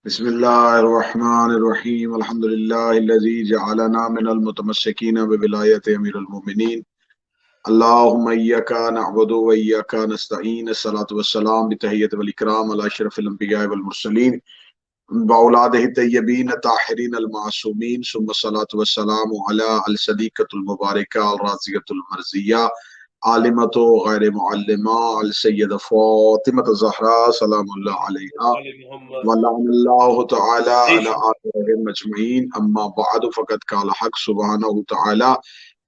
بسم الله الرحمن الرحيم الحمد لله الذي جعلنا من المتمسكين بولاية أمير المؤمنين اللهم إياك نعبد وإياك نستعين الصلاة والسلام بتحية والإكرام على أشرف الأنبياء والمرسلين وأولاده الطيبين الطاهرين المعصومين ثم الصلاة والسلام على الصديقة المباركة الرازية المرزية عالمة غير معلمة السيدة فاطمة الزهراء سلام الله عليها ولعن الله تعالى على آخرهم أجمعين أما بعد فقد قال حق سبحانه تعالى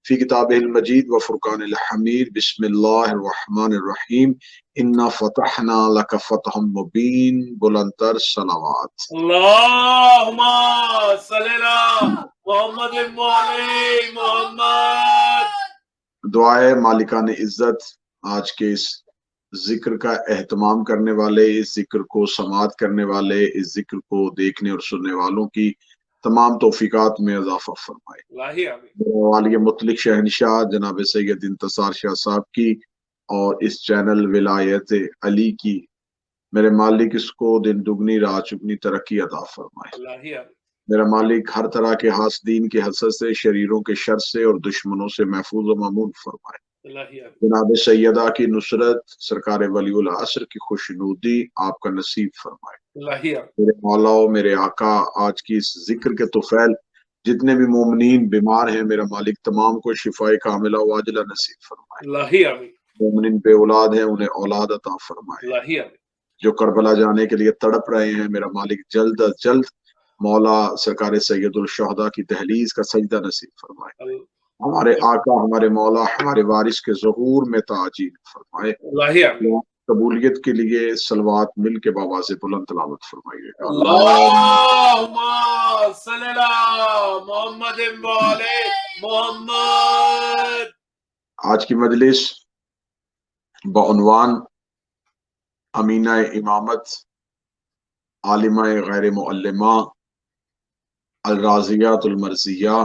في كتابه المجيد وفرقان الحميد بسم الله الرحمن الرحيم إنا فتحنا لك فتحا مبين بلندر صلوات اللهم صل على محمد وعلى محمد. دعائے مالکان عزت آج کے اس ذکر کا اہتمام کرنے والے، اس ذکر کو سماعت کرنے والے، اس ذکر کو دیکھنے اور سننے والوں کی تمام توفیقات میں اضافہ فرمائے۔ والی مطلق شہنشاہ جناب سید انتصار شاہ صاحب کی اور اس چینل ولایت علی کی میرے مالک اس کو دن دگنی رات چگنی ترقی عطا فرمائے۔ میرا مالک ہر طرح کے حاسدین کے حسد سے، شریروں کے شر سے اور دشمنوں سے محفوظ و مامون فرمائے۔ جناب سیدہ کی نصرت، سرکار ولی العصر کی خوشنودی آپ کا نصیب فرمائے۔ میرے مولا و میرے آقا آج کی اس ذکر کے طفیل جتنے بھی مومنین بیمار ہیں میرا مالک تمام کو شفاء کاملہ و عاجلہ نصیب فرمائے۔ مومنین بے اولاد ہیں انہیں اولاد عطا فرمائے۔ جو کربلا جانے کے لیے تڑپ رہے ہیں میرا مالک جلد از جلد مولا سرکار سید الشہداء کی دہلیز کا سجدہ نصیب فرمائے۔ ہمارے آقا ہمارے مولا ہمارے وارث کے ظہور میں تعجیل فرمائے۔ قبولیت کے لیے صلوات مل کے بابا سے بلند تلاوت فرمائیے۔ اللہم صلی علی محمد وعلی محمد۔ آج کی مجلس بعنوان امینہ امامت عالمہ غیر معلمہ الرازیات المرزیہ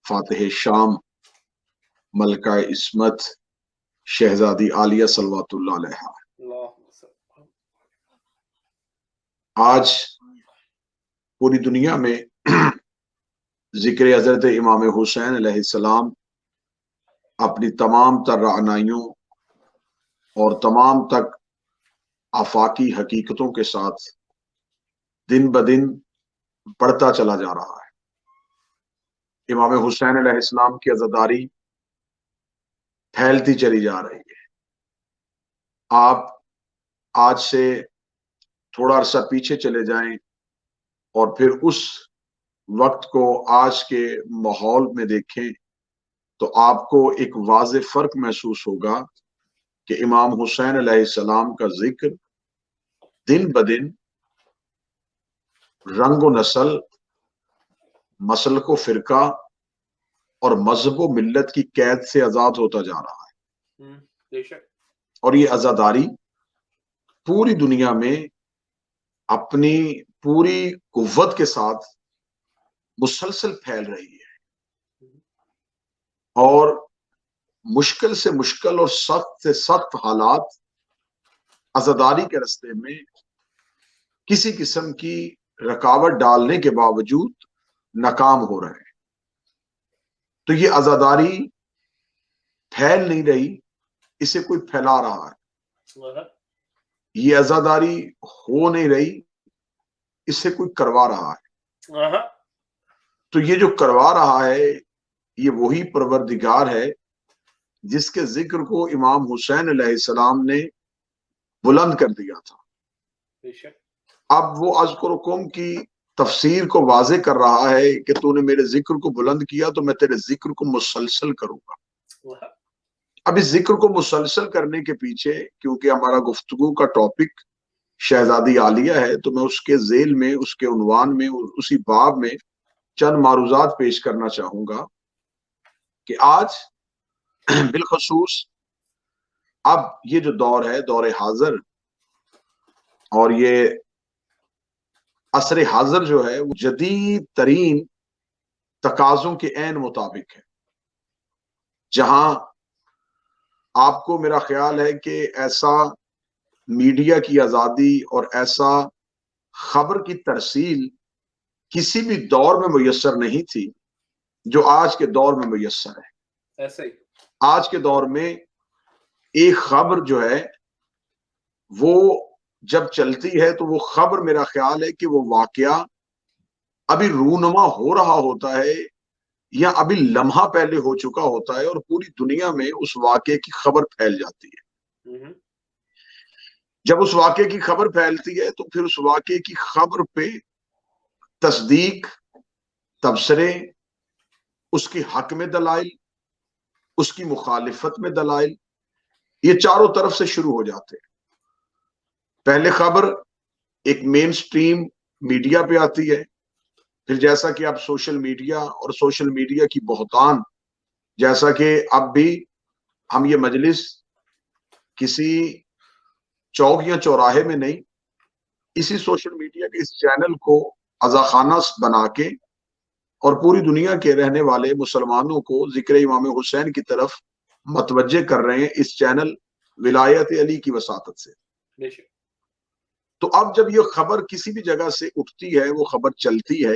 فاتح شام ملکہ عصمت شہزادی عالیہ صلوات اللہ علیہ۔ آج پوری دنیا میں ذکر حضرت امام حسین علیہ السلام اپنی تمام تر رعنائیوں اور تمام تک آفاقی حقیقتوں کے ساتھ دن بدن بڑھتا چلا جا رہا ہے۔ امام حسین علیہ السلام کی عزاداری پھیلتی چلی جا رہی ہے۔ آپ آج سے تھوڑا عرصہ پیچھے چلے جائیں اور پھر اس وقت کو آج کے ماحول میں دیکھیں تو آپ کو ایک واضح فرق محسوس ہوگا کہ امام حسین علیہ السلام کا ذکر دن بدن رنگ و نسل، مسلک و فرقہ اور مذہب و ملت کی قید سے آزاد ہوتا جا رہا ہے۔ اور یہ عزاداری پوری دنیا میں اپنی پوری قوت کے ساتھ مسلسل پھیل رہی ہے، اور مشکل سے مشکل اور سخت سے سخت حالات عزاداری کے راستے میں کسی قسم کی رکاوٹ ڈالنے کے باوجود ناکام ہو رہے ہیں۔ تو یہ عزاداری پھیل نہیں رہی، اسے کوئی پھیلا رہا ہے۔ یہ عزاداری ہو نہیں رہی، اسے کوئی کروا رہا ہے۔ تو یہ جو کروا رہا ہے یہ وہی پروردگار ہے جس کے ذکر کو امام حسین علیہ السلام نے بلند کر دیا تھا۔ اب وہ اذکرکم کی تفسیر کو واضح کر رہا ہے کہ تو نے میرے ذکر کو بلند کیا تو میں تیرے ذکر کو مسلسل کروں گا۔ اب اس ذکر کو مسلسل کرنے کے پیچھے کیونکہ ہمارا گفتگو کا ٹاپک شہزادی عالیہ ہے تو میں اس کے ذیل میں، اس کے عنوان میں، اسی باب میں چند معروضات پیش کرنا چاہوں گا کہ آج بالخصوص اب یہ جو دور ہے، دور حاضر، اور یہ عصر حاضر جو ہے وہ جدید ترین تقاضوں کے عین مطابق ہے، جہاں آپ کو میرا خیال ہے کہ ایسا میڈیا کی آزادی اور ایسا خبر کی ترسیل کسی بھی دور میں میسر نہیں تھی جو آج کے دور میں میسر ہے۔ ایسا ہی آج کے دور میں ایک خبر جو ہے وہ جب چلتی ہے تو وہ خبر میرا خیال ہے کہ وہ واقعہ ابھی رونما ہو رہا ہوتا ہے یا ابھی لمحہ پہلے ہو چکا ہوتا ہے اور پوری دنیا میں اس واقعے کی خبر پھیل جاتی ہے۔ جب اس واقعے کی خبر پھیلتی ہے تو پھر اس واقعے کی خبر پہ تصدیق، تبصرے، اس کے حق میں دلائل، اس کی مخالفت میں دلائل، یہ چاروں طرف سے شروع ہو جاتے ہیں۔ پہلے خبر ایک مین سٹریم میڈیا پہ آتی ہے، پھر جیسا کہ اب سوشل میڈیا اور سوشل میڈیا کی بہتان، جیسا کہ اب بھی ہم یہ مجلس کسی چوک یا چوراہے میں نہیں، اسی سوشل میڈیا کے اس چینل کو عزاخانہ بنا کے اور پوری دنیا کے رہنے والے مسلمانوں کو ذکر امام حسین کی طرف متوجہ کر رہے ہیں اس چینل ولایت علی کی وساطت سے۔ تو اب جب یہ خبر کسی بھی جگہ سے اٹھتی ہے، وہ خبر چلتی ہے،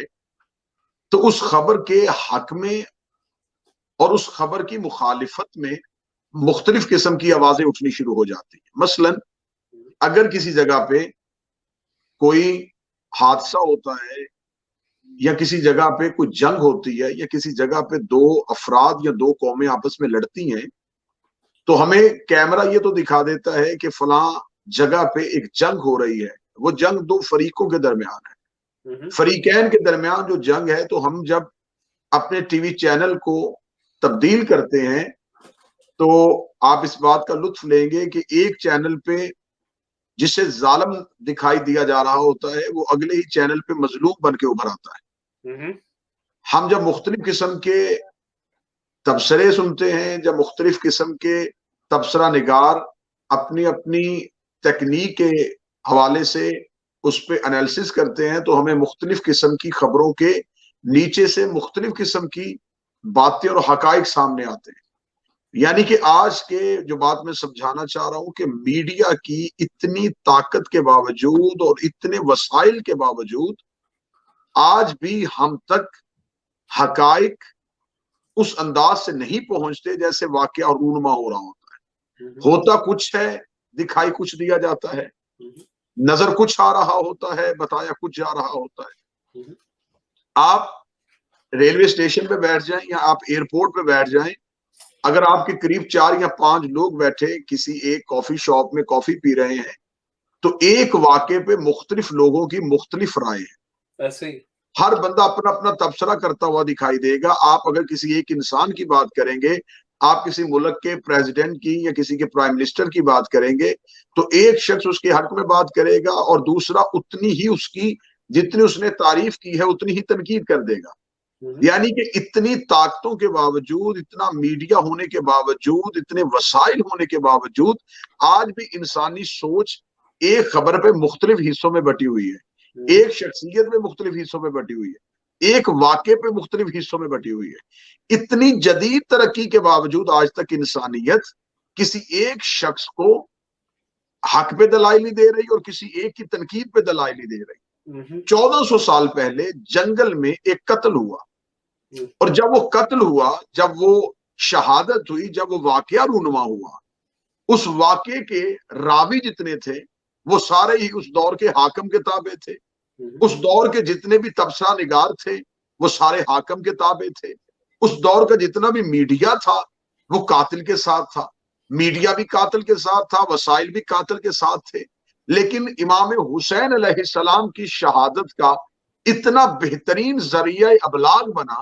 تو اس خبر کے حق میں اور اس خبر کی مخالفت میں مختلف قسم کی آوازیں اٹھنی شروع ہو جاتی ہیں۔ مثلا اگر کسی جگہ پہ کوئی حادثہ ہوتا ہے یا کسی جگہ پہ کوئی جنگ ہوتی ہے یا کسی جگہ پہ دو افراد یا دو قومیں آپس میں لڑتی ہیں، تو ہمیں کیمرہ یہ تو دکھا دیتا ہے کہ فلاں جگہ پہ ایک جنگ ہو رہی ہے، وہ جنگ دو فریقوں کے درمیان ہے، فریقین کے درمیان جو جنگ ہے۔ تو ہم جب اپنے ٹی وی چینل کو تبدیل کرتے ہیں تو آپ اس بات کا لطف لیں گے کہ ایک چینل پہ جسے ظالم دکھائی دیا جا رہا ہوتا ہے وہ اگلے ہی چینل پہ مظلوم بن کے ابھر آتا ہے۔ ہم جب مختلف قسم کے تبصرے سنتے ہیں، جب مختلف قسم کے تبصرہ نگار اپنی اپنی تکنیک کے حوالے سے اس پہ انالیسس کرتے ہیں، تو ہمیں مختلف قسم کی خبروں کے نیچے سے مختلف قسم کی باتیں اور حقائق سامنے آتے ہیں۔ یعنی کہ آج کے جو بات میں سمجھانا چاہ رہا ہوں کہ میڈیا کی اتنی طاقت کے باوجود اور اتنے وسائل کے باوجود آج بھی ہم تک حقائق اس انداز سے نہیں پہنچتے جیسے واقعہ رونما ہو رہا ہوتا ہے۔ ہوتا کچھ ہے، دکھائی کچھ دیا جاتا ہے، نظر کچھ آ رہا ہوتا ہے، بتایا کچھ جا رہا ہوتا ہے۔ آپ ریلوے اسٹیشن پہ بیٹھ جائیں یا آپ ایئرپورٹ پہ بیٹھ جائیں، اگر آپ کے قریب 4 یا 5 لوگ بیٹھے کسی ایک کافی شاپ میں کافی پی رہے ہیں تو ایک واقعے پہ مختلف لوگوں کی مختلف رائے ہے، ایسے ہی ہر بندہ اپنا اپنا تبصرہ کرتا ہوا دکھائی دے گا۔ آپ اگر کسی ایک انسان کی بات کریں گے، آپ کسی ملک کے پریزیڈنٹ کی یا کسی کے پرائم منسٹر کی بات کریں گے تو ایک شخص اس کے حق میں بات کرے گا اور دوسرا اتنی ہی اس کی جتنی اس نے تعریف کی ہے اتنی ہی تنقید کر دے گا۔ یعنی کہ اتنی طاقتوں کے باوجود، اتنا میڈیا ہونے کے باوجود، اتنے وسائل ہونے کے باوجود آج بھی انسانی سوچ ایک خبر پہ مختلف حصوں میں بٹی ہوئی ہے، ایک شخصیت میں مختلف حصوں میں بٹی ہوئی ہے، ایک واقعے پہ مختلف حصوں میں بٹی ہوئی ہے۔ اتنی جدید ترقی کے باوجود آج تک انسانیت کسی ایک شخص کو حق پہ دلائل نہیں دے رہی اور کسی ایک کی تنقید پہ دلائل نہیں دے رہی۔ 1400 سال پہلے جنگل میں ایک قتل ہوا اور جب وہ قتل ہوا، جب وہ شہادت ہوئی، جب وہ واقعہ رونما ہوا، اس واقعے کے راوی جتنے تھے وہ سارے ہی اس دور کے حاکم کے تابع تھے، اس دور کے جتنے بھی تبصرہ نگار تھے وہ سارے حاکم کے تابع تھے، اس دور کا جتنا بھی میڈیا تھا وہ قاتل کے ساتھ تھا، میڈیا بھی قاتل کے ساتھ تھا، وسائل بھی قاتل کے ساتھ تھے۔ لیکن امام حسین علیہ السلام کی شہادت کا اتنا بہترین ذریعہ ابلاغ بنا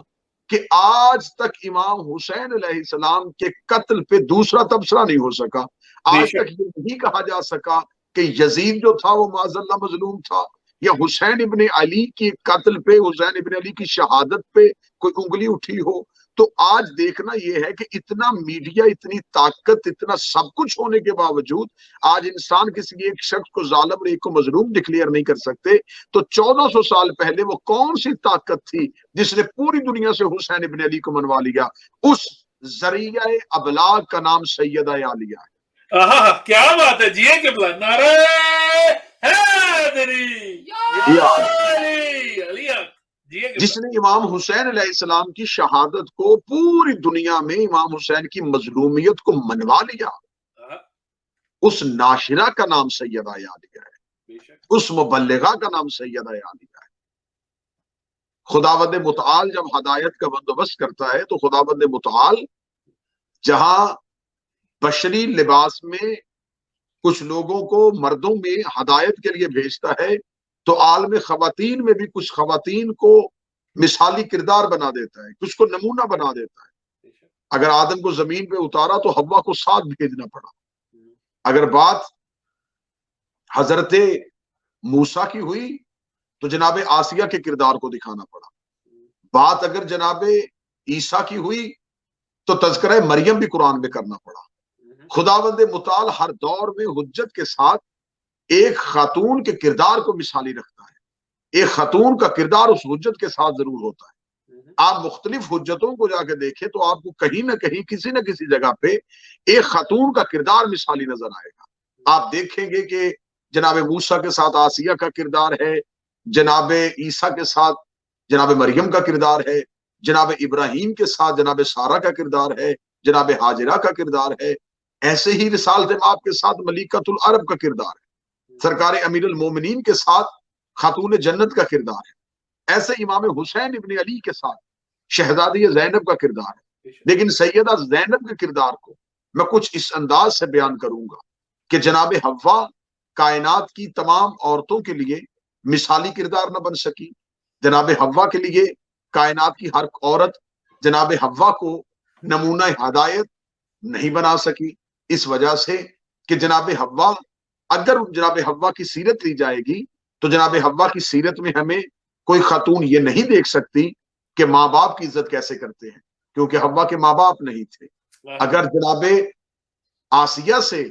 کہ آج تک امام حسین علیہ السلام کے قتل پہ دوسرا تبصرہ نہیں ہو سکا۔ آج تک یہ نہیں کہا جا سکا کہ یزید جو تھا وہ معاذ اللہ مظلوم تھا، یا حسین ابن علی کی قتل پہ، حسین ابن علی کی شہادت پہ کوئی انگلی اٹھی ہو۔ تو آج دیکھنا یہ ہے کہ اتنا میڈیا، اتنی طاقت، اتنا سب کچھ ہونے کے باوجود آج انسان کسی ایک شخص کو ظالم اور ایک کو مظلوم ڈکلیئر نہیں کر سکتے۔ تو 1400 سال پہلے وہ کون سی طاقت تھی جس نے پوری دنیا سے حسین ابن علی کو منوا لیا؟ اس ذریعہ ابلاغ کا نام سیدہ عالیہ ہے۔ کیا بات ہے جی قبلہ، نعرہ حیدری جس نے امام حسین علیہ السلام کی شہادت کو پوری دنیا میں امام حسین کی مظلومیت کو منوا لیا، اس ناشرہ کا نام سیدہ عالیہ ہے، اس مبلغہ کا نام سیدہ عالیہ ہے۔ خداوند متعال جب ہدایت کا بندوبست کرتا ہے تو خداوند متعال جہاں بشری لباس میں کچھ لوگوں کو مردوں میں ہدایت کے لیے بھیجتا ہے تو عالم خواتین میں بھی کچھ خواتین کو مثالی کردار بنا دیتا ہے، کچھ کو نمونہ بنا دیتا ہے۔ اگر آدم کو زمین پہ اتارا تو حوا کو ساتھ بھیجنا پڑا، اگر بات حضرت موسیٰ کی ہوئی تو جناب آسیہ کے کردار کو دکھانا پڑا، بات اگر جناب عیسیٰ کی ہوئی تو تذکرہ مریم بھی قرآن میں کرنا پڑا۔ خداوند متعال ہر دور میں حجت کے ساتھ ایک خاتون کے کردار کو مثالی رکھتا ہے، ایک خاتون کا کردار اس حجت کے ساتھ ضرور ہوتا ہے۔ آپ مختلف حجتوں کو جا کے دیکھیں تو آپ کو کہیں نہ کہیں کسی نہ کسی جگہ پہ ایک خاتون کا کردار مثالی نظر آئے گا۔ آپ دیکھیں گے کہ جناب موسیٰ کے ساتھ آسیہ کا کردار ہے، جناب عیسیٰ کے ساتھ جناب مریم کا کردار ہے، جناب ابراہیم کے ساتھ جناب سارہ کا کردار ہے، جناب ہاجرہ کا کردار ہے۔ ایسے ہی رسالت مآب کے ساتھ ملیکۃ العرب کا کردار ہے، سرکار امیر المومنین کے ساتھ خاتون جنت کا کردار ہے، ایسے امام حسین ابن علی کے ساتھ شہزادی زینب کا کردار ہے۔ لیکن سیدہ زینب کے کردار کو میں کچھ اس انداز سے بیان کروں گا کہ جناب حوا کائنات کی تمام عورتوں کے لیے مثالی کردار نہ بن سکی، جناب حوا کے لیے کائنات کی ہر عورت جناب حوا کو نمونہ ہدایت نہیں بنا سکی، اس وجہ سے کہ جناب حوا، اگر جناب حوا کی سیرت لی جائے گی تو جناب حوا کی سیرت میں ہمیں کوئی خاتون یہ نہیں دیکھ سکتی کہ ماں باپ کی عزت کیسے کرتے ہیں، کیونکہ حوا کے ماں باپ نہیں تھے۔ اگر جناب آسیہ سے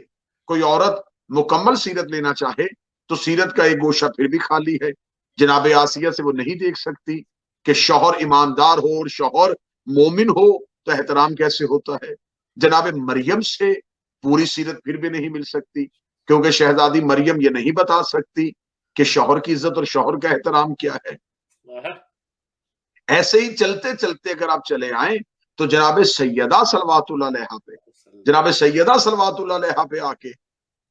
کوئی عورت مکمل سیرت لینا چاہے تو سیرت کا ایک گوشہ پھر بھی خالی ہے، جناب آسیہ سے وہ نہیں دیکھ سکتی کہ شوہر ایماندار ہو اور شوہر مومن ہو تو احترام کیسے ہوتا ہے۔ جناب مریم سے پوری سیرت پھر بھی نہیں مل سکتی، کیونکہ شہزادی مریم یہ نہیں بتا سکتی کہ شوہر کی عزت اور شوہر کا احترام کیا ہے۔ ایسے ہی چلتے چلتے اگر آپ چلے آئیں تو جناب سیدہ صلوات اللہ علیہا پہ، جناب سیدہ صلوات اللہ علیہا پہ آ کے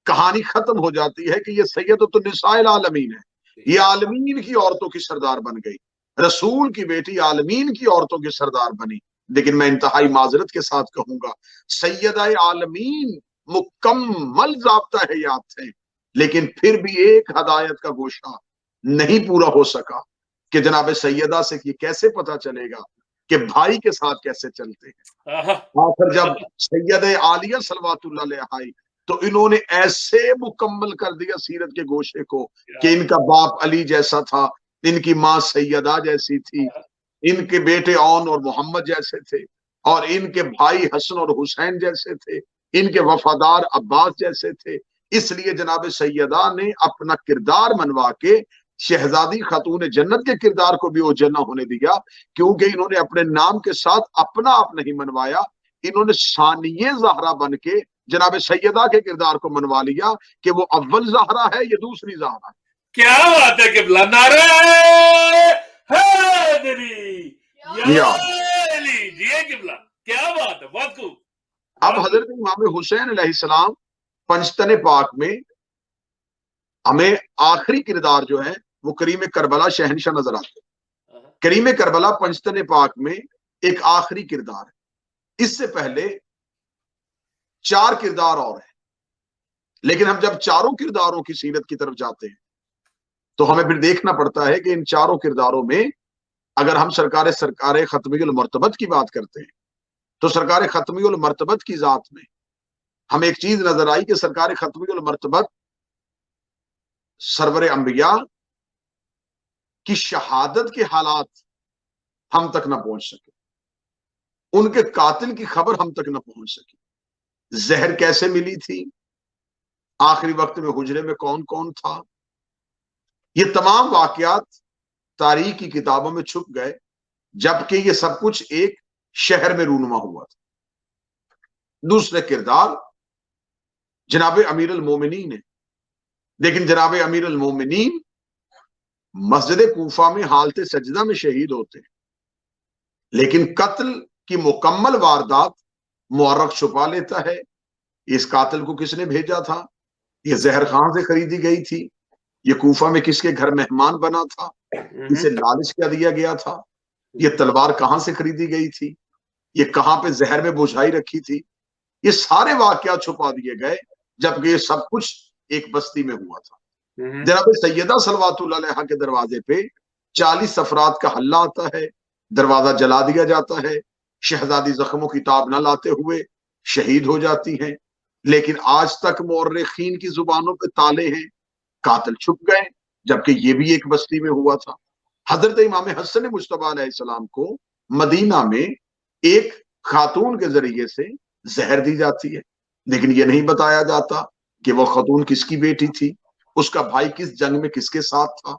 کہانی ختم ہو جاتی ہے کہ یہ سیدۃ النساء العالمین ہے، یہ عالمین کی عورتوں کی سردار بن گئی، رسول کی بیٹی عالمین کی عورتوں کی سردار بنی۔ لیکن میں انتہائی معذرت کے ساتھ کہوں گا سیدہ عالمین مکمل ضابطہ حیات ہے، لیکن پھر بھی ایک ہدایت کا گوشہ نہیں پورا ہو سکا کہ جناب سیدہ سے یہ کیسے پتا چلے گا کہ بھائی کے ساتھ کیسے چلتے ہیں۔ آخر جب سیدہ عالیہ صلوات اللہ علیہا تو انہوں نے ایسے مکمل کر دیا سیرت کے گوشے کو کہ ان کا باپ علی جیسا تھا، ان کی ماں سیدہ جیسی تھی، ان کے بیٹے اون اور محمد جیسے تھے، اور ان کے بھائی حسن اور حسین جیسے تھے، ان کے وفادار عباس جیسے تھے۔ اس لیے جناب سیدہ نے اپنا کردار منوا کے شہزادی خاتون جنت کے کردار کو بھی اوجھل نہ ہونے دیا، کیونکہ انہوں نے اپنے نام کے ساتھ اپنا آپ نہیں منوایا، انہوں نے ثانیہ زہرا بن کے جناب سیدہ کے کردار کو منوا لیا کہ وہ اول زہرا ہے یہ دوسری زہرا ہے۔ کیا بات ہے قبلہ، نعرہ حیدری یا علی جی قبلہ، کیا بات ہے، بہت خوب۔ اب حضرت امام حسین علیہ السلام پنجتن پاک میں ہمیں آخری کردار جو ہے وہ کریم کربلا شہنشاہ نظر آتے ہیں۔ کریم کربلا پنجتن پاک میں ایک آخری کردار ہے، اس سے پہلے 4 کردار اور ہیں، لیکن ہم جب چاروں کرداروں کی سیرت کی طرف جاتے ہیں تو ہمیں پھر دیکھنا پڑتا ہے کہ ان چاروں کرداروں میں اگر ہم سرکار ختمی المرتبت کی بات کرتے ہیں تو سرکار ختمی المرتبت کی ذات میں ہمیں ایک چیز نظر آئی کہ سرکار ختمی المرتبت سرور انبیاء کی شہادت کے حالات ہم تک نہ پہنچ سکے، ان کے قاتل کی خبر ہم تک نہ پہنچ سکی، زہر کیسے ملی تھی، آخری وقت میں حجرے میں کون کون تھا، یہ تمام واقعات تاریخ کی کتابوں میں چھپ گئے، جبکہ یہ سب کچھ ایک شہر میں رونما ہوا تھا۔ دوسرے کردار جناب امیر المومنین ہے، لیکن جناب امیر المومنین مسجد کوفہ میں حالت سجدہ میں شہید ہوتے ہیں، لیکن قتل کی مکمل واردات مورخ چھپا لیتا ہے۔ اس قاتل کو کس نے بھیجا تھا، یہ زہر کہاں سے خریدی گئی تھی، یہ کوفہ میں کس کے گھر مہمان بنا تھا، اسے لالچ کیا دیا گیا تھا، یہ تلوار کہاں سے خریدی گئی تھی، یہ کہاں پہ زہر میں بجھائی رکھی تھی، یہ سارے واقعات چھپا دیے گئے، جبکہ یہ سب کچھ ایک بستی میں ہوا تھا۔ جناب سیدہ صلوات اللہ علیہا کے دروازے پہ 40 افراد کا حلہ آتا ہے، دروازہ جلا دیا جاتا ہے، شہزادی زخموں کی تاب نہ لاتے ہوئے شہید ہو جاتی ہیں، لیکن آج تک مورخین کی زبانوں پہ تالے ہیں، قاتل چھپ گئے، جبکہ یہ بھی ایک بستی میں ہوا تھا۔ حضرت امام حسن مجتبی علیہ السلام کو مدینہ میں ایک خاتون کے ذریعے سے زہر دی جاتی ہے، لیکن یہ نہیں بتایا جاتا کہ وہ خاتون کس کی بیٹی تھی، اس کا بھائی کس جنگ میں کس کے ساتھ تھا،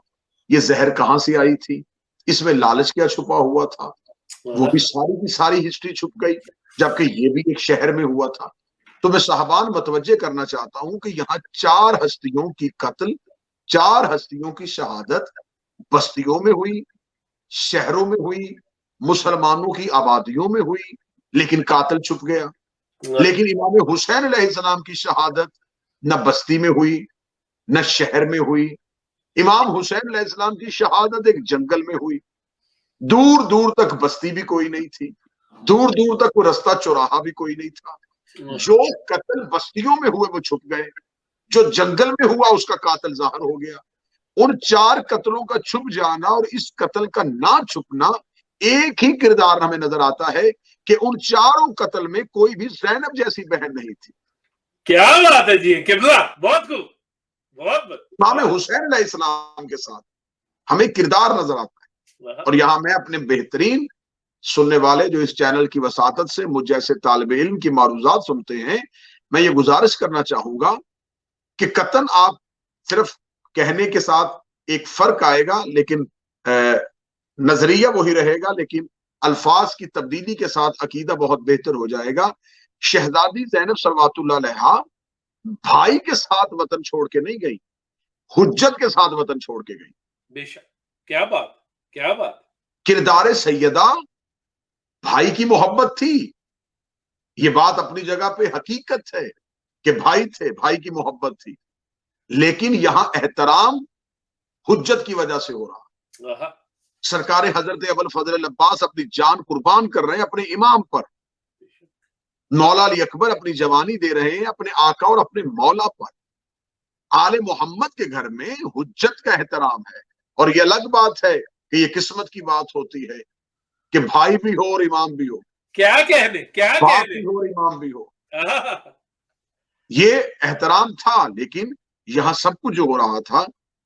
یہ زہر کہاں سے آئی تھی، اس میں لالچ کیا چھپا ہوا تھا، وہ بھی ساری کی ساری ہسٹری چھپ گئی، جبکہ یہ بھی ایک شہر میں ہوا تھا۔ تو میں صاحبان متوجہ کرنا چاہتا ہوں کہ یہاں 4 ہستیوں کی قتل، 4 ہستیوں کی شہادت بستیوں میں ہوئی، شہروں میں ہوئی، مسلمانوں کی آبادیوں میں ہوئی، لیکن قاتل چھپ گیا۔ لیکن امام حسین علیہ السلام کی شہادت نہ بستی میں ہوئی نہ شہر میں ہوئی، امام حسین علیہ السلام کی شہادت ایک جنگل میں ہوئی، دور دور تک بستی بھی کوئی نہیں تھی، دور دور تک کوئی رستہ چوراہا بھی کوئی نہیں تھا۔ جو قتل بستیوں میں ہوئے وہ چھپ گئے، جو جنگل میں ہوا اس کا قاتل ظاہر ہو گیا۔ ان 4 قتلوں کا چھپ جانا اور اس قتل کا نہ چھپنا ایک ہی کردار ہمیں نظر آتا ہے کہ ان 4 قتل میں کوئی بھی زینب جیسی بہن نہیں تھی۔ کیا بات ہے جی قبلہ، بہت خوب، بہت امام حسین علیہ السلام کے ساتھ ہمیں کردار نظر آتا ہے۔ اور یہاں میں اپنے بہترین سننے والے جو اس چینل کی وساطت سے مجھ جیسے طالب علم کی معروضات سنتے ہیں، میں یہ گزارش کرنا چاہوں گا کہ قطعاً آپ صرف کہنے کے ساتھ ایک فرق آئے گا، لیکن نظریہ وہی رہے گا، لیکن الفاظ کی تبدیلی کے ساتھ عقیدہ بہت بہتر ہو جائے گا۔ شہزادی زینب صلوات اللہ علیہا بھائی کے ساتھ وطن چھوڑ کے نہیں گئی، حجت کے ساتھ وطن چھوڑ کے گئی۔ بے شک، کیا بات، کیا بات۔ کردار سیدہ بھائی کی محبت تھی، یہ بات اپنی جگہ پہ حقیقت ہے کہ بھائی تھے، بھائی کی محبت تھی، لیکن یہاں احترام حجت کی وجہ سے ہو رہا۔ سرکار حضرت ابوالفضل العباس اپنی جان قربان کر رہے ہیں اپنے امام پر، مولا علی اکبر اپنی جوانی دے رہے ہیں اپنے آقا اور اپنے مولا پر۔ آل محمد کے گھر میں حجت کا احترام ہے، اور یہ الگ بات ہے کہ یہ قسمت کی بات ہوتی ہے کہ بھائی بھی ہو اور امام بھی ہو، کیا کہنے، کیا باپ کہنے، بھی ہو اور امام بھی ہو۔ یہ احترام تھا، لیکن یہاں سب کچھ جو ہو رہا تھا،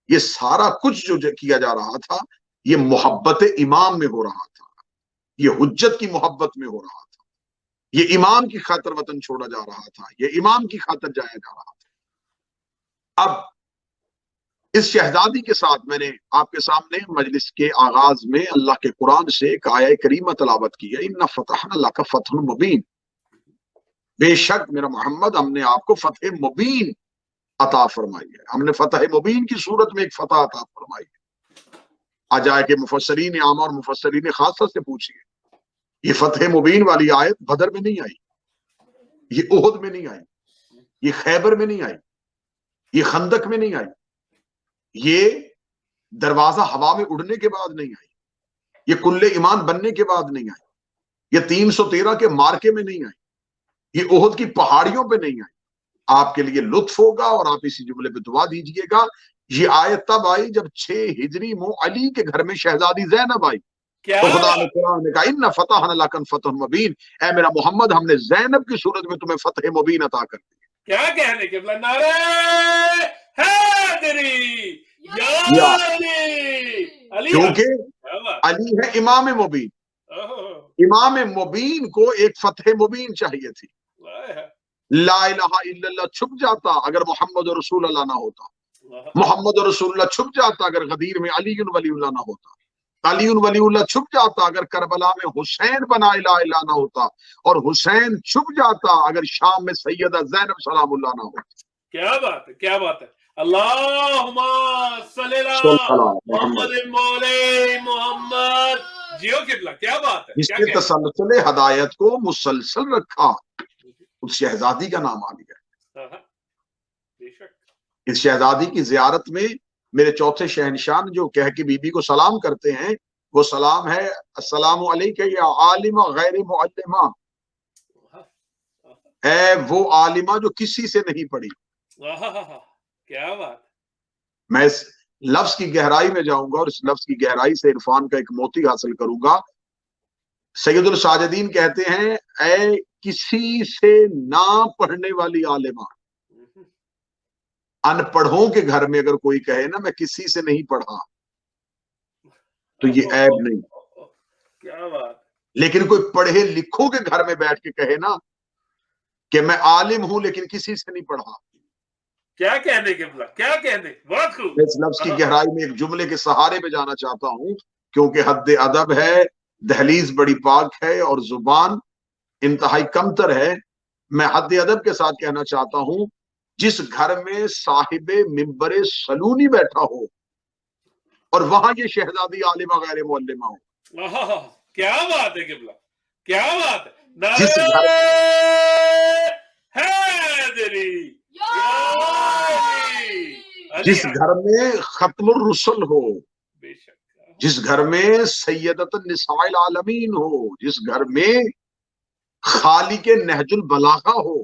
یہ سارا کچھ جو کیا جا رہا تھا، یہ محبت امام میں ہو رہا تھا، یہ حجت کی محبت میں ہو رہا تھا، یہ امام کی خاطر وطن چھوڑا جا رہا تھا، یہ امام کی خاطر جایا جا رہا تھا۔ اب اس شہزادی کے ساتھ میں نے آپ کے سامنے مجلس کے آغاز میں اللہ کے قرآن سے ایک آیہ کریمہ تلاوت کی ہے، اِنَّا فَتَحْنَا لَكَ فَتْحًا مُبِينًا، بے شک میرا محمد ہم نے آپ کو فتح مبین عطا فرمائی ہے، ہم نے فتح مبین کی صورت میں ایک فتح عطا فرمائی ہے۔ آ جائے کہ مفسرین عامہ اور مفسرین خاصہ سے پوچھئے، یہ فتح مبین والی آیت بدر میں نہیں آئی، یہ احد میں نہیں آئی، یہ خیبر میں نہیں آئی، یہ خندق میں نہیں آئی، یہ دروازہ ہوا میں اڑنے کے بعد نہیں آئی، یہ کل ایمان بننے کے بعد نہیں آئی، یہ 313 کے مارکے میں نہیں آئی، یہ احد کی پہاڑیوں پہ نہیں آئی۔ آپ کے لیے لطف ہوگا اور آپ اسی جملے پہ دعا دیجئے گا، یہ آیت تب آئی جب 6 ہجری مو علی کے گھر میں شہزادی زینب آئی، تو خدا نے قرآن میں کہا اِنَّا فَتَحْنَا لَكَ فَتْحًا مُبِينًا، اے میرا محمد ہم نے زینب کی صورت میں تمہیں فتح مبین عطا کر دی۔ کیا کہنے کے بلا، نعرہ حیدری یا علی، کیونکہ علی ہے امام مبین، امام مبین کو ایک فتح مبین چاہیے تھی۔ لا الہ الا اللہ چھپ جاتا اگر محمد رسول اللہ نہ ہوتا، محمد رسول اللہ چھپ جاتا اگر غدیر میں علی ولی اللہ نہ ہوتا، علی ولی اللہ چھپ جاتا اگر کربلا میں حسین بنا الہ الا نہ ہوتا، اور حسین چھپ جاتا اگر شام میں سیدہ زینب سلام اللہ نہ ہوتا۔ کیا بات ہے، کیا بات ہے۔ اللہم صلی صلی اللہ اللہ محمد، محمد مولی محمد۔ جیو قبلہ، کیا بات ہے۔ جس نے تسلسل ہدایت کو مسلسل رکھا اس شہزادی کا نام آ گیا۔ بے شک۔ اس شہزادی کی زیارت میں میرے چوتھے شہنشاہ جو کہہ کے بی بی کو سلام کرتے ہیں، وہ سلام ہے السلام علیکہ یا عالمہ غیر معلمہ، اے وہ عالمہ جو کسی سے نہیں پڑھی۔ کیا بات۔ میں اس لفظ کی گہرائی میں جاؤں گا اور اس لفظ کی گہرائی سے عرفان کا ایک موتی حاصل کروں گا۔ سید الساجدین کہتے ہیں اے کسی سے نہ پڑھنے والی عالمہ۔ ان پڑھوں کے گھر میں اگر کوئی کہے نا میں کسی سے نہیں پڑھا تو یہ عیب نہیں، کیا بات۔ لیکن کوئی پڑھے لکھوں کے گھر میں بیٹھ کے کہے نا کہ میں عالم ہوں لیکن کسی سے نہیں پڑھا، کیا کہنے قبلہ، کیا کہنے۔ بہت خوب۔ میں اس لفظ کی گہرائی میں ایک جملے کے سہارے پہ جانا چاہتا ہوں، کیونکہ حد ادب ہے، دہلیز بڑی پاک ہے اور زبان انتہائی کمتر ہے۔ میں حد ادب کے ساتھ کہنا چاہتا ہوں جس گھر میں صاحب منبر سلونی بیٹھا ہو اور وہاں یہ شہزادی عالمہ غیر معلمہ ہو، کیا بات ہے قبلہ، کیا بات ہے۔ جس گھر حیدری، جس گھر میں ختم الرسل ہو، بے شک، جس گھر میں سیدت النساء العالمین ہو، جس گھر میں خالق نہج البلاغہ ہو،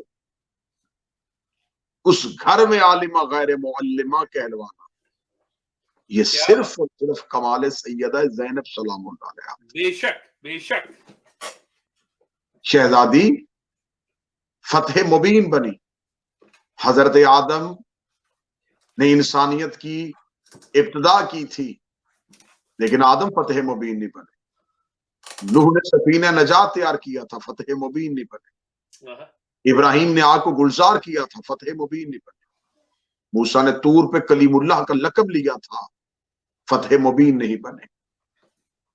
اس گھر میں عالمہ غیر معلمہ کہلوانا یہ صرف اور صرف کمال سیدہ زینب سلام اللہ علیہا۔ بے شک، بے شک۔ شہزادی فتح مبین بنی۔ حضرت آدم نے انسانیت کی ابتدا کی تھی لیکن آدم فتح مبین نہیں بنے۔ نوح نے سفینہ نجات تیار کیا تھا، فتح مبین نہیں بنے۔ ابراہیم نے آگ کو گلزار کیا تھا، فتح مبین نہیں بنے۔ موسیٰ نے طور پہ کلیم اللہ کا لقب لیا تھا، فتح مبین نہیں بنے۔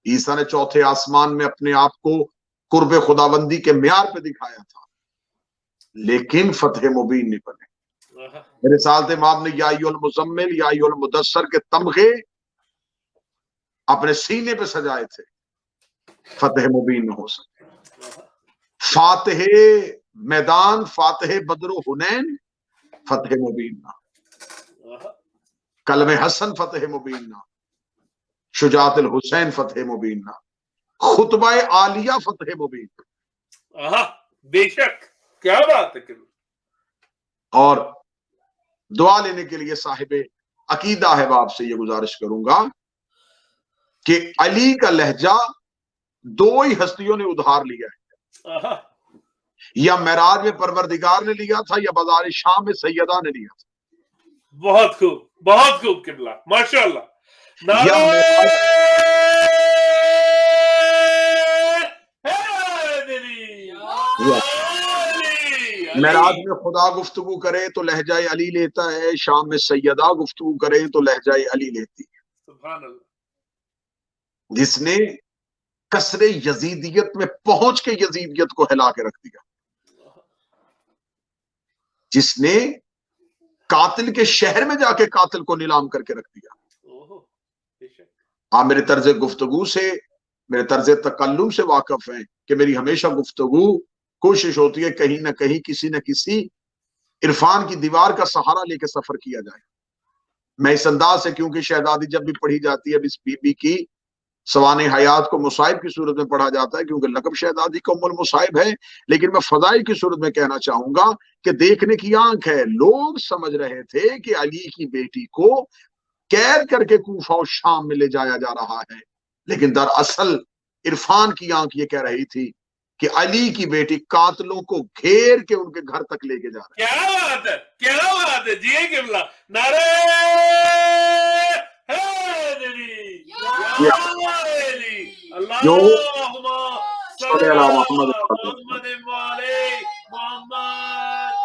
عیسیٰ نے چوتھے آسمان میں اپنے آپ کو قرب خداوندی کے معیار پہ دکھایا تھا لیکن فتح مبین نہیں بنے۔ میرے سالت امام نے یا ایھا المزمل یا ایھا المدثر کے تمغے اپنے سینے پہ سجائے تھے، فتح مبین نہ ہو سکے۔ فاتح میدان، فاتح بدر و حنین، فتح مبین نہ۔ کلم حسن فتح مبین نہ، شجاعت الحسین فتح مبین نہ، خطبہ عالیہ فتح مبین۔ بے شک، کیا بات ہے۔ اور دعا لینے کے لیے صاحب عقیدہ احباب سے یہ گزارش کروں گا کہ علی کا لہجہ دو ہی ہستیوں نے ادھار لیا ہے، یا معراج میں پروردگار نے لیا تھا یا بازار شام میں سیدہ نے لیا تھا۔ بہت خوب، بہت خوب قبلہ، ماشاءاللہ۔ معراج میں خدا گفتگو کرے تو لہجہ علی لیتا ہے، شام میں سیدہ گفتگو کرے تو لہجہ علی لیتی ہے۔ سبحان اللہ۔ جس نے کسر یزیدیت میں پہنچ کے یزیدیت کو ہلا کے رکھ دیا، جس نے قاتل کے شہر میں جا کے قاتل کو نیلام کر کے رکھ دیا۔ آپ میرے طرز گفتگو سے، میرے طرز تکلم سے واقف ہیں کہ میری ہمیشہ گفتگو کوشش ہوتی ہے کہیں نہ کہیں کسی نہ کسی عرفان کی دیوار کا سہارا لے کے سفر کیا جائے۔ میں اس انداز سے، کیونکہ شہزادی جب بھی پڑھی جاتی ہے اس بی بی کی سوانح حیات کو مصائب کی صورت میں پڑھا جاتا ہے، کیونکہ لقب شہزادی کا ام المصائب ہے، لیکن میں فضائل کی صورت میں کہنا چاہوں گا کہ دیکھنے کی آنکھ ہے۔ لوگ سمجھ رہے تھے کہ علی کی بیٹی کو قید کر کے کوفہ و شام میں لے جایا جا رہا ہے، لیکن دراصل عرفان کی آنکھ یہ کہہ رہی تھی کہ علی کی بیٹی قاتلوں کو گھیر کے ان کے گھر تک لے کے جا رہا ہے۔ کیا بات ہے، کیا بات ہے۔ جی قبلہ، نعرہ حیدری، اللہم صلی علی محمد محمد۔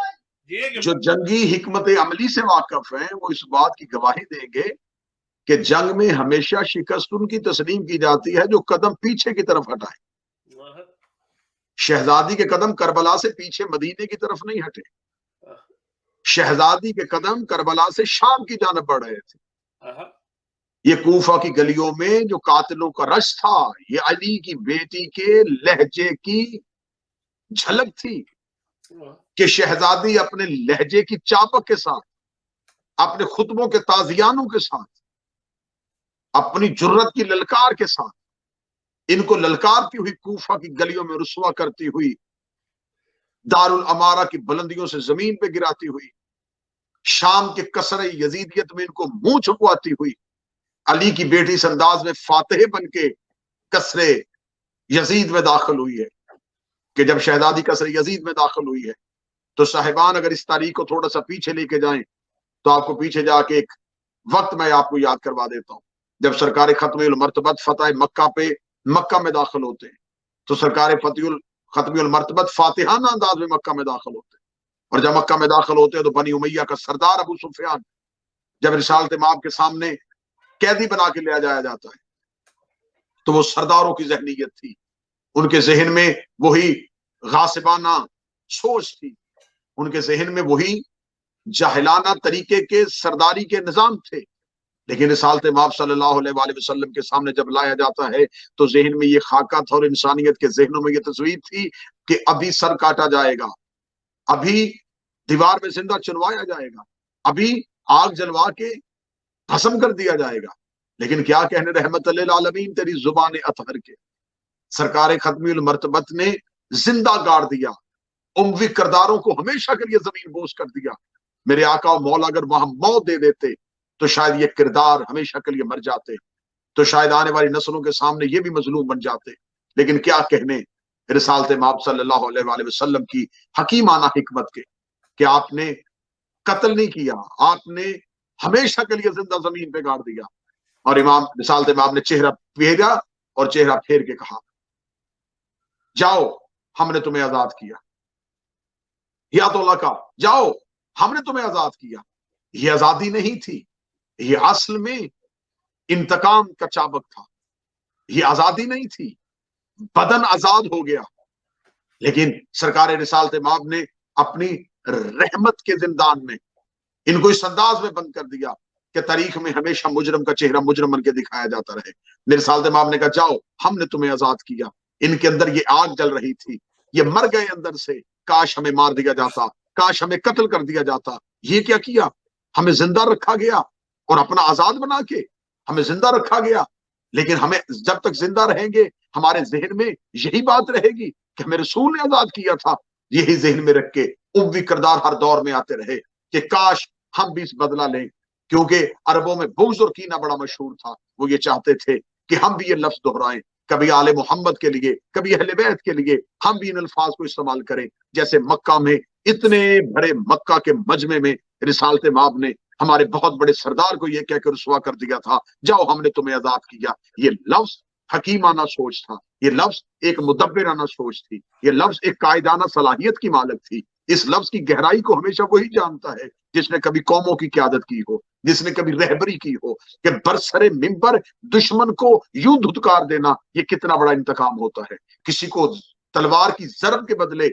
جو جنگی حکمت عملی سے واقف ہیں وہ اس بات کی گواہی دیں گے کہ جنگ میں ہمیشہ شکست ان کی تسلیم کی جاتی ہے جو قدم پیچھے کی طرف ہٹائے. شہزادی کے قدم کربلا سے پیچھے مدینے کی طرف نہیں ہٹے. شہزادی کے قدم کربلا سے شام کی جانب بڑھ رہے تھے. یہ کوفہ کی گلیوں میں جو قاتلوں کا رش تھا یہ علی کی بیٹی کے لہجے کی جھلک تھی کہ شہزادی اپنے لہجے کی چاپک کے ساتھ، اپنے خطبوں کے تازیانوں کے ساتھ، اپنی جرت کی للکار کے ساتھ ان کو للکارتی ہوئی کوفہ کی گلیوں میں رسوا کرتی ہوئی، دارالامارہ کی بلندیوں سے زمین پہ گراتی ہوئی، شام کے کسرے یزیدیت میں ان کو منہ چھپواتی ہوئی، علی کی بیٹی اس انداز میں فاتح بن کے کسرے یزید میں داخل ہوئی ہے کہ جب شہزادی کسرے یزید میں داخل ہوئی ہے تو صاحبان اگر اس تاریخ کو تھوڑا سا پیچھے لے کے جائیں تو آپ کو پیچھے جا کے ایک وقت میں آپ کو یاد کروا دیتا ہوں. جب سرکار ختم المرتبت فتح مکہ پہ مکہ میں داخل ہوتے ہیں تو سرکار ختم المرتبت فاتحانہ انداز میں مکہ میں داخل ہوتے ہیں، اور جب مکہ میں داخل ہوتے ہیں تو بنی امیہ کا سردار ابو سفیان جب رسالت مآب کے سامنے قیدی بنا کے لیا جایا جاتا ہے تو وہ سرداروں کی ذہنیت تھی، ان کے ذہن میں وہی غاصبانہ سوچ تھی، ان کے ذہن میں وہی جاہلانہ طریقے کے سرداری کے نظام تھے. لیکن رسالت مآب صلی اللہ علیہ وآلہ وسلم کے سامنے جب لایا جاتا ہے تو ذہن میں یہ خاکہ تھا اور انسانیت کے ذہنوں میں یہ تصویر تھی کہ ابھی سر کاٹا جائے گا، ابھی دیوار میں زندہ چنوایا جائے گا، ابھی آگ جلوا کے بھسم کر دیا جائے گا. لیکن کیا کہنے رحمت للعالمین تیری زبان اطہر کے سرکار ختمی المرتبت نے زندہ گاڑ دیا، اموی کرداروں کو ہمیشہ کے لیے زمین بوس کر دیا. میرے آقا و مولا اگر وہاں موت دے دیتے تو شاید یہ کردار ہمیشہ کے لیے مر جاتے، تو شاید آنے والی نسلوں کے سامنے یہ بھی مظلوم بن جاتے. لیکن کیا کہنے رسالت مآب صلی اللہ علیہ وآلہ وسلم کی حکیمانہ حکمت کے کہ آپ نے قتل نہیں کیا، آپ نے ہمیشہ کے لیے زندہ زمین پہ گاڑ دیا. اور امام رسالت مآب نے چہرہ پھیرا اور چہرہ پھیر کے کہا جاؤ ہم نے تمہیں آزاد کیا. یا تو اللہ کا جاؤ ہم نے تمہیں آزاد کیا. یہ آزادی نہیں تھی، یہ اصل میں انتقام کا چابک تھا. یہ آزادی نہیں تھی، بدن آزاد ہو گیا. لیکن سرکار رسالت مآب نے اپنی رحمت کے زندان میں ان کو اس انداز میں بند کر دیا کہ تاریخ میں ہمیشہ مجرم کا چہرہ مجرم بن کے دکھایا جاتا رہے. رسالت مآب نے کہا جاؤ ہم نے تمہیں آزاد کیا. ان کے اندر یہ آگ جل رہی تھی، یہ مر گئے اندر سے، کاش ہمیں مار دیا جاتا، کاش ہمیں قتل کر دیا جاتا. یہ کیا کیا؟ ہمیں زندہ رکھا گیا اور اپنا آزاد بنا کے ہمیں زندہ رکھا گیا. لیکن ہمیں جب تک زندہ رہیں گے ہمارے ذہن میں یہی بات رہے گی کہ ہمیں رسول نے آزاد کیا تھا. یہی ذہن میں رکھ کے اموی کردار ہر دور میں آتے رہے کہ کاش ہم بھی اس بدلہ لیں. کیونکہ عربوں میں بغض اور کینہ بڑا مشہور تھا. وہ یہ چاہتے تھے کہ ہم بھی یہ لفظ دہرائیں، کبھی آل محمد کے لیے، کبھی اہل بیت کے لیے ہم بھی ان الفاظ کو استعمال کریں. جیسے مکہ میں اتنے بڑے مکہ کے مجمع میں رسالت مآب نے ہمارے بہت بڑے سردار کو یہ کہہ کے رسوا کر دیا تھا جاؤ ہم نے تمہیں آزاد کیا. یہ لفظ حکیمانہ سوچ تھا، یہ لفظ ایک مدبرانہ سوچ تھی، یہ لفظ ایک قائدانہ صلاحیت کی مالک تھی. اس لفظ کی گہرائی کو ہمیشہ وہی جانتا ہے جس نے کبھی قوموں کی قیادت کی ہو، جس نے کبھی رہبری کی ہو کہ برسر منبر دشمن کو یوں دھتکار دینا یہ کتنا بڑا انتقام ہوتا ہے. کسی کو تلوار کی ضرب کے بدلے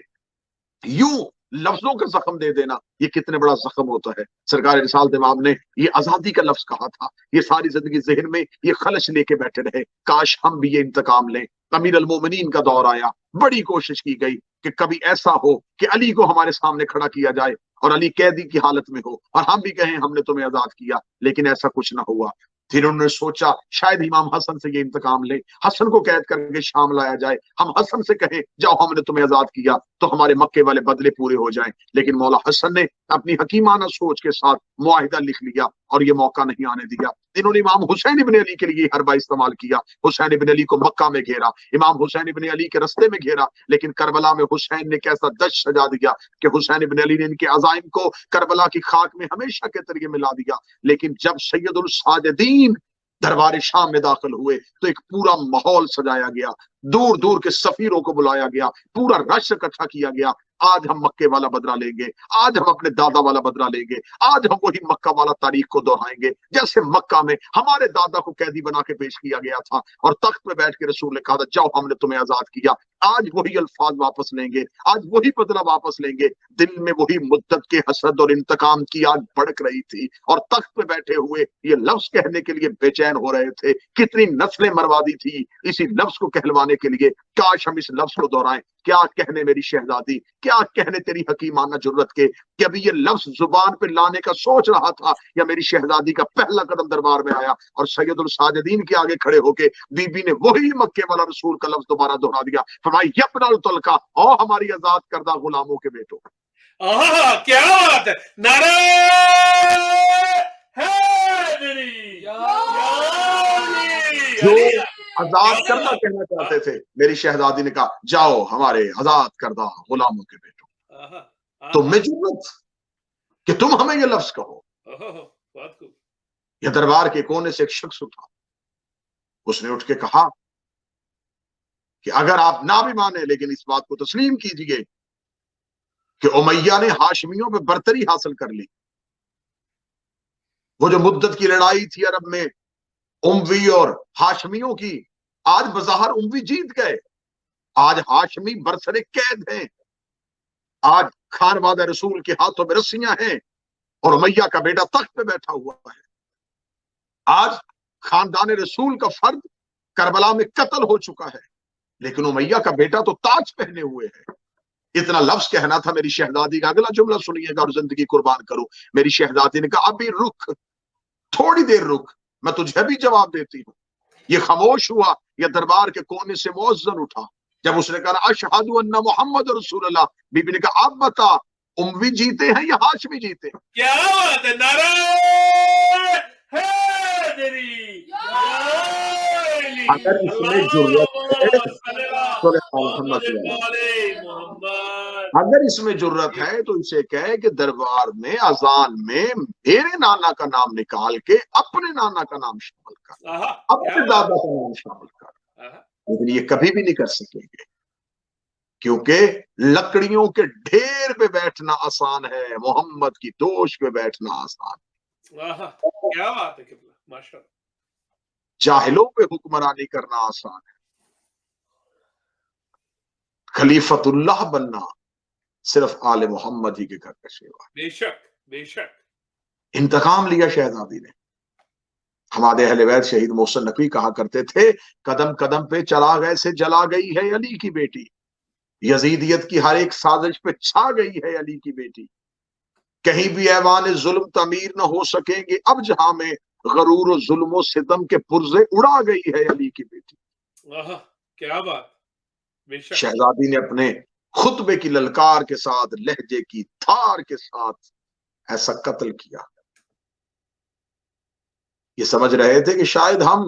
یوں لفظوں کا زخم دے دینا یہ کتنے بڑا زخم ہوتا ہے. سرکار رسالت مآب نے یہ آزادی کا لفظ کہا تھا. یہ ساری زندگی ذہن میں یہ خلش لے کے بیٹھے رہے کاش ہم بھی یہ انتقام لیں. امیر المومنین کا دور آیا، بڑی کوشش کی گئی کہ کبھی ایسا ہو کہ علی کو ہمارے سامنے کھڑا کیا جائے اور علی قیدی کی حالت میں ہو اور ہم بھی کہیں ہم نے تمہیں آزاد کیا. لیکن ایسا کچھ نہ ہوا. پھر انہوں نے سوچا شاید امام حسن سے یہ انتقام لیں، حسن کو قید کر کے شام لایا جائے، ہم حسن سے کہیں جاؤ ہم نے تمہیں آزاد کیا تو ہمارے مکے والے بدلے پورے ہو جائیں. لیکن مولا حسن نے اپنی حکیمانہ سوچ کے ساتھ معاہدہ لکھ لیا اور یہ موقع نہیں آنے دیا. انہوں نے امام حسین ابن علی کے لیے حربہ استعمال کیا. حسین ابن علی کو مکہ میں گھیرا، امام حسین ابن علی کے رستے میں گھیرا. لیکن کربلا میں حسین نے کیسا دش سجا دیا کہ حسین ابن علی نے ان کے عزائم کو کربلا کی خاک میں ہمیشہ کے طریقے ملا دیا. لیکن جب سید الساجدین دربار شام میں داخل ہوئے تو ایک پورا ماحول سجایا گیا، دور دور کے سفیروں کو بلایا گیا، پورا رش اکٹھا کیا گیا. آج ہم مکے والا بدلہ لیں گے، آج ہم اپنے دادا والا بدلہ لیں گے، آج ہم وہی مکہ والا تاریخ کو دہرائیں گے جیسے مکہ میں ہمارے دادا کو قیدی بنا کے پیش کیا گیا تھا اور تخت پہ بیٹھ کے رسول نے کہا تھا جاؤ ہم نے تمہیں آزاد کیا۔ آج وہی الفاظ واپس لیں گے، آج وہی بدلہ واپس لیں گے۔ دل میں وہی مدت کے حسد اور انتقام کی آگ بھڑک رہی تھی اور تخت پہ بیٹھے ہوئے یہ لفظ کہنے کے لیے بے چین ہو رہے تھے۔ کتنی نسلیں مروا دی تھی اسی لفظ کو کہلوانے کے لیے، کاش ہم اس لفظ کو دہرائیں۔ کیا کہنے میری شہزادی، کیا کہنے تیری حکیمانہ جرت کے کہ ابھی یہ لفظ زبان پہ لانے کا سوچ رہا تھا یا میری شہزادی کا پہلا قدم دربار میں آیا اور سید الساجدین کے آگے کھڑے ہو کے بی بی نے وہی مکے والا رسول کا لفظ دوبارہ دہرا دیا، فرمایا یبن الطلقہ، او ہماری آزاد کردہ غلاموں کے بیٹو۔ کیا بات ہے، نعرہ حیدری، جو آزاد کرنا کہنا چاہتے تھے میری شہزادی نے کہا جاؤ ہمارے آزاد کردہ غلاموں کے بیٹو۔ تم میں جرت کہ تم ہمیں یہ لفظ کہو۔ یہ دربار کے کونے سے ایک شخص اٹھا، اس نے اٹھ کے کہا کہ اگر آپ نہ بھی مانے لیکن اس بات کو تسلیم کیجئے کہ امیہ نے ہاشمیوں پہ برتری حاصل کر لی۔ وہ جو مدت کی لڑائی تھی عرب میں اموی اور ہاشمیوں کی، آج بظاہر اموی جیت گئے، آج ہاشمی برسر قید ہیں، آج خانوادہ رسول کے ہاتھوں میں رسیاں ہیں اور امیہ کا بیٹا تخت پہ بیٹھا ہوا ہے۔ آج خاندان رسول کا فرد کربلا میں قتل ہو چکا ہے لیکن امیہ کا بیٹا تو تاج پہنے ہوئے ہے۔ اتنا لفظ کہنا تھا میری شہزادی کا۔ اگلا جملہ سنیے گا اور زندگی قربان کروں۔ میری شہزادی نے کہا ابھی رک، تھوڑی دیر رک، میں تجھے بھی جواب دیتی ہوں۔ یہ خاموش ہوا، یہ دربار کے کونے سے مؤذن اٹھا۔ جب اس نے کہا اشہد ان محمد رسول اللہ، بی بی نے کہا اب بتا اموی جیتے ہیں یا ہاشمی جیتے ہیں؟ کیا بات ہے، نعرہ حیدری، اگر اس میں جرت ہے اگر اس میں جرت ہے تو اسے کہے کہ دربار میں اذان میں میرے نانا کا نام نکال کے اپنے نانا کا نام شامل کر، اپنے دادا کا نام شامل کر، لیکن یہ کبھی بھی نہیں کر سکیں گے کیونکہ لکڑیوں کے ڈھیر پہ بیٹھنا آسان ہے، محمد کی دوش پہ بیٹھنا آسان ہے۔ کیا بات ہے، ماشاءاللہ۔ جاہلوں پہ حکمرانی کرنا آسان ہے، خلیفت اللہ بننا صرف آل محمد ہی کے گھر کا شیوا۔ بے شک بے شک۔ انتقام لیا شہزادی نے۔ ہمارے اہل بیت شہید محسن نقوی کہا کرتے تھے قدم قدم پہ چلا گئے سے جلا گئی ہے علی کی بیٹی، یزیدیت کی ہر ایک سازش پہ چھا گئی ہے علی کی بیٹی، کہیں بھی ایوان ظلم تعمیر نہ ہو سکیں گے اب جہاں میں، غرور و ظلم و ستم کے پرزے اڑا گئی ہے علی کی بیٹی۔ کیا بات، بے شک۔ شہزادی نے اپنے خطبے کی للکار کے ساتھ، لہجے کی تھار کے ساتھ ایسا قتل کیا۔ یہ سمجھ رہے تھے کہ شاید ہم،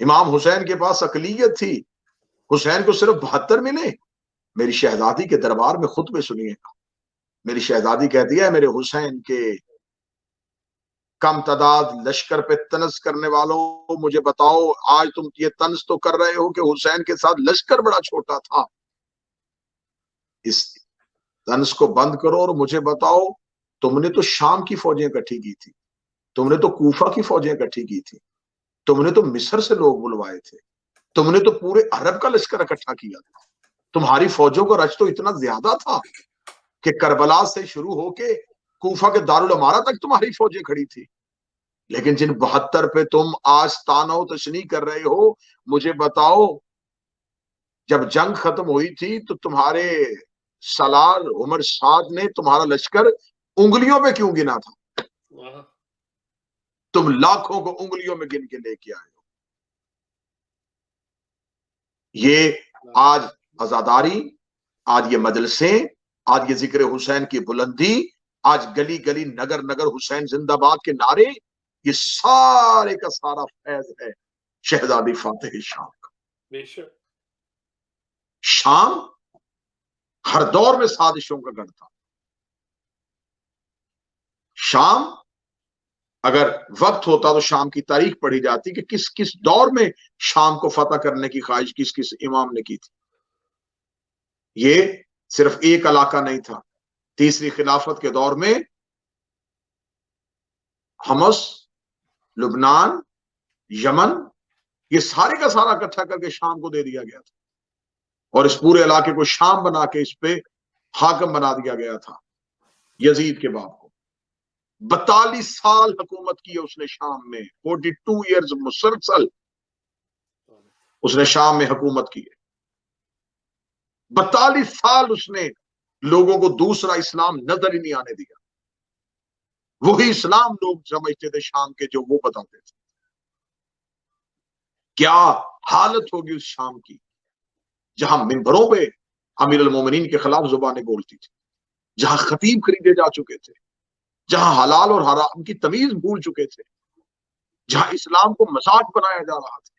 امام حسین کے پاس اقلیت تھی، حسین کو صرف 72 ملے۔ میری شہزادی کے دربار میں خطبے سنیے گا، میری شہزادی کہتی ہے میرے حسین کے کم تعداد لشکر پہ طنز کرنے والوں مجھے بتاؤ، آج تم یہ طنز تو کر رہے ہو کہ حسین کے ساتھ لشکر بڑا چھوٹا تھا، اس طنز کو بند کرو اور مجھے بتاؤ تم نے تو شام کی فوجیں اکٹھی کی تھی، تم نے تو کوفہ کی فوجیں اکٹھی کی تھی، تم نے تو مصر سے لوگ بلوائے تھے، تم نے تو پورے عرب کا لشکر اکٹھا کیا تھا، تمہاری فوجوں کا رج تو اتنا زیادہ تھا کہ کربلا سے شروع ہو کے کوفہ کے دارالعمارہ تک تمہاری فوجیں کھڑی تھی، لیکن جن 72 پہ تم آج طعنہ و تشنیع کر رہے ہو، مجھے بتاؤ جب جنگ ختم ہوئی تھی تو تمہارے سالار عمر سعد نے تمہارا لشکر انگلیوں پہ کیوں گنا تھا؟ تم لاکھوں کو انگلیوں میں گن کے لے کے آئے ہو۔ یہ آج عزاداری، آج یہ مجلسیں، آج یہ ذکر حسین کی بلندی، آج گلی گلی نگر نگر حسین زندہ باد کے نعرے، یہ سارے کا سارا فیض ہے شہزادی فاتح شام کا۔ بے شک۔ شام ہر دور میں سازشوں کا گڑھ تھا۔ شام اگر وقت ہوتا تو شام کی تاریخ پڑھی جاتی کہ کس کس دور میں شام کو فتح کرنے کی خواہش کس کس امام نے کی تھی۔ یہ صرف ایک علاقہ نہیں تھا. تیسری خلافت کے دور میں حمص، لبنان، یمن، یہ سارے کا سارا اکٹھا کر کے شام کو دے دیا گیا تھا، اور اس پورے علاقے کو شام بنا کے اس پہ حاکم بنا دیا گیا تھا یزید کے باپ کو. 42 سال حکومت کی اس نے شام میں، 42 ایئرز مسلسل اس نے شام میں حکومت کی ہے. 42 سال اس نے لوگوں کو دوسرا اسلام نظر ہی نہیں آنے دیا. وہی اسلام لوگ سمجھتے تھے شام کے جو وہ بتاتے تھے. کیا حالت ہوگی اس شام کی جہاں منبروں پہ امیر المومنین کے خلاف زبانیں بولتی تھی، جہاں خطیب خریدے جا چکے تھے، جہاں حلال اور حرام کی تمیز بھول چکے تھے، جہاں اسلام کو مذاق بنایا جا رہا تھا.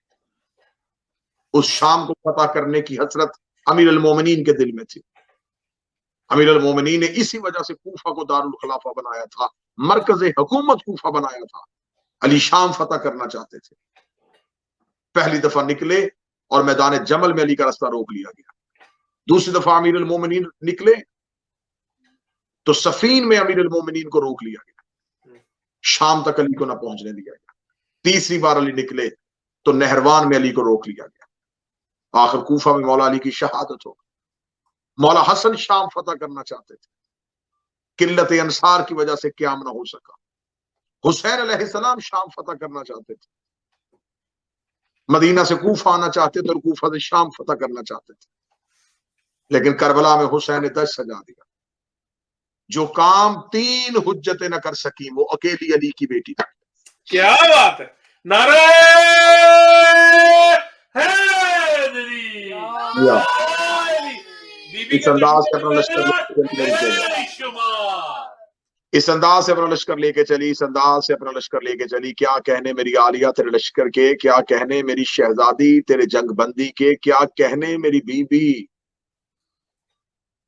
اس شام کو فتح کرنے کی حسرت امیر المومنین کے دل میں تھی. امیر المومنین نے اسی وجہ سے کوفہ کو دارالخلافہ بنایا تھا، مرکز حکومت کوفہ بنایا تھا. علی شام فتح کرنا چاہتے تھے. پہلی دفعہ نکلے اور میدان جمل میں علی کا راستہ روک لیا گیا. دوسری دفعہ امیر المومنین نکلے تو صفین میں امیر المومنین کو روک لیا گیا، شام تک علی کو نہ پہنچنے دیا گیا. تیسری بار علی نکلے تو نہروان میں علی کو روک لیا گیا. آخر کوفہ میں مولا علی کی شہادت ہو. مولا حسن شام فتح کرنا چاہتے تھے، قلت انصار کی وجہ سے قیام نہ ہو سکا. حسین علیہ السلام شام فتح کرنا چاہتے تھے، مدینہ سے کوفہ آنا چاہتے تھے اور کوفہ سے شام فتح کرنا چاہتے تھے. لیکن کربلا میں حسین نے دش سجا دیا. جو کام 3 حجتیں نہ کر سکی وہ اکیلی علی کی بیٹی تھی. کیا بات ہے. نعرہ حیدری. اس انداز سے اپنا لشکر اس انداز سے اپنا لشکر لے کے چلی، اس انداز سے اپنا لشکر لے کے چلی. کیا کہنے میری عالیہ تیرے لشکر کے، کیا کہنے میری شہزادی تیرے جنگ بندی کے، کیا کہنے میری بی بی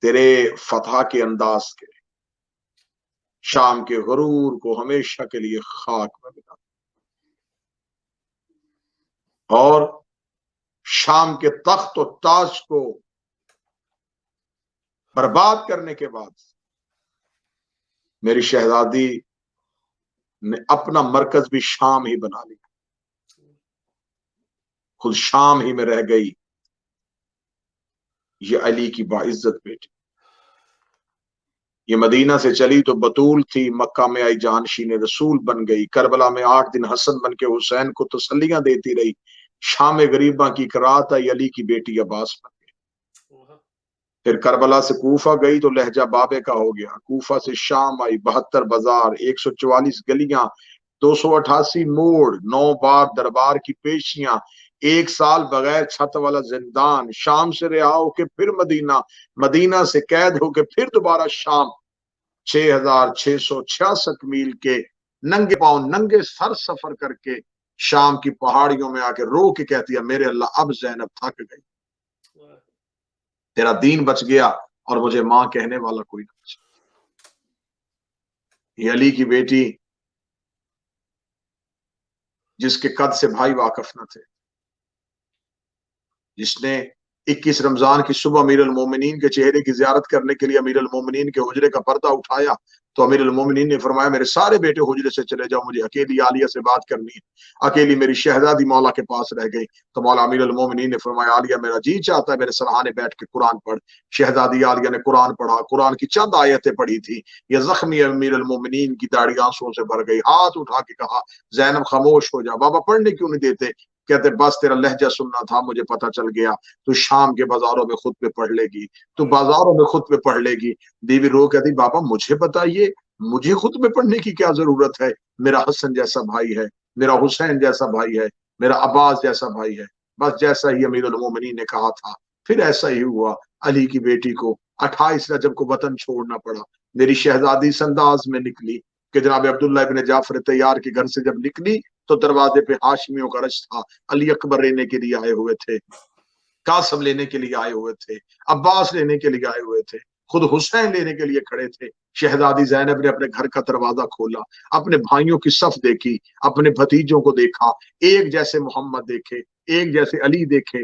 تیرے فتح کے انداز کے. شام کے غرور کو ہمیشہ کے لیے خاک میں ملا، اور شام کے تخت و تاج کو برباد کرنے کے بعد میری شہزادی نے اپنا مرکز بھی شام ہی بنا لیا، خود شام ہی میں رہ گئی. یہ علی کی باعزت بیٹی، یہ مدینہ سے چلی تو بطول تھی، مکہ میں آئی جانشین رسول بن گئی. کربلا میں 8 دن حسن بن کے حسین کو تسلیاں دیتی رہی. شام غریباں کی کرات آئی، علی کی بیٹی عباس بن گئی. پھر کربلا سے کوفہ گئی تو لہجہ بابے کا ہو گیا. کوفہ سے شام آئی، 72 بازار، 144 گلیاں، 288 موڑ، 9 بار دربار کی پیشیاں، 1 سال بغیر چھت والا زندان. شام سے رہا ہو کے پھر مدینہ، مدینہ سے قید ہو کے پھر دوبارہ شام. 6666 میل کے ننگے پاؤں ننگے سر سفر کر کے شام کی پہاڑیوں میں آ کے رو کے کہتی ہے میرے اللہ اب زینب تھک گئی، تیرا دین بچ گیا اور مجھے ماں کہنے والا کوئی نہ بچا. یہ علی کی بیٹی جس کے قد سے بھائی واقف نہ تھے، جس نے 21 رمضان کی صبح امیر المومنین کے چہرے کی زیارت کرنے کے لیے امیر المومنین کے حجرے کا پردہ اٹھایا تو امیر المومنین نے فرمایا میرے سارے بیٹے حجرے سے چلے جاؤ، مجھے اکیلی عالیہ سے بات کرنی ہے. اکیلی میری شہزادی مولا کے پاس رہ گئی تو مولا امیر المومنین نے فرمایا عالیہ میرا جی چاہتا ہے میرے سرحانے بیٹھ کے قرآن پڑھ. شہزادی عالیہ نے قرآن پڑھا. قرآن کی چند آیتیں پڑھی تھی. یہ زخمی امیر المومنین کی داڑھی آنسوؤں سے بھر گئی. ہاتھ اٹھا کے کہا زینب خاموش ہو جا. بابا پڑھنے کیوں نہیں دیتے؟ کہتے بس تیرا لہجہ سننا تھا، مجھے پتہ چل گیا تو شام کے بازاروں میں خطبے پڑھ لے گی، تو بازاروں میں خطبے پڑھ لے گی. بیوی رو کہتی بابا مجھے بتائیے مجھے خطبے پڑھنے کی کیا ضرورت ہے؟ میرا حسن جیسا بھائی ہے، میرا حسین جیسا بھائی ہے، میرا عباس جیسا بھائی ہے. بس جیسا ہی امیر المومنین نے کہا تھا پھر ایسا ہی ہوا. علی کی بیٹی کو 28 رجب کو وطن چھوڑنا پڑا. میری شہزادی اس انداز میں نکلی کہ جناب عبداللہ ابن جعفر طیار کے گھر سے جب نکلی تو دروازے پہ ہاشمیوں کا رش تھا. علی اکبر لینے کے لیے آئے ہوئے تھے، قاسم لینے کے لیے آئے ہوئے تھے، عباس لینے کے لیے آئے ہوئے تھے، خود حسین لینے کے لیے کھڑے تھے. شہزادی زینب نے اپنے گھر کا دروازہ کھولا، اپنے بھائیوں کی صف دیکھی، اپنے بھتیجوں کو دیکھا، ایک جیسے محمد دیکھے، ایک جیسے علی دیکھے،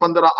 15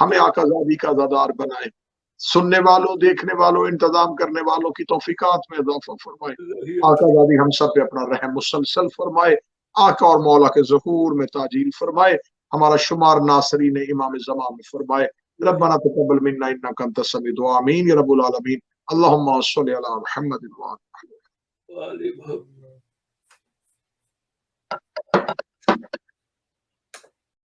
ہمیں آقازادی کا عزادار بنائے، سننے والوں، دیکھنے والوں، انتظام کرنے والوں کی توفیقات میں اضافہ فرمائے، آقازادی ہم سب پہ اپنا رحم مسلسل فرمائے، آقا اور مولا کے ظہور میں تاجیل فرمائے، ہمارا شمار ناصرین امام زمان میں فرمائے۔ ربنا تقبل منا انک انت السمیع الدعاء، آمین یا رب العالمین۔ اللہم صلی علی محمد وعلی محمد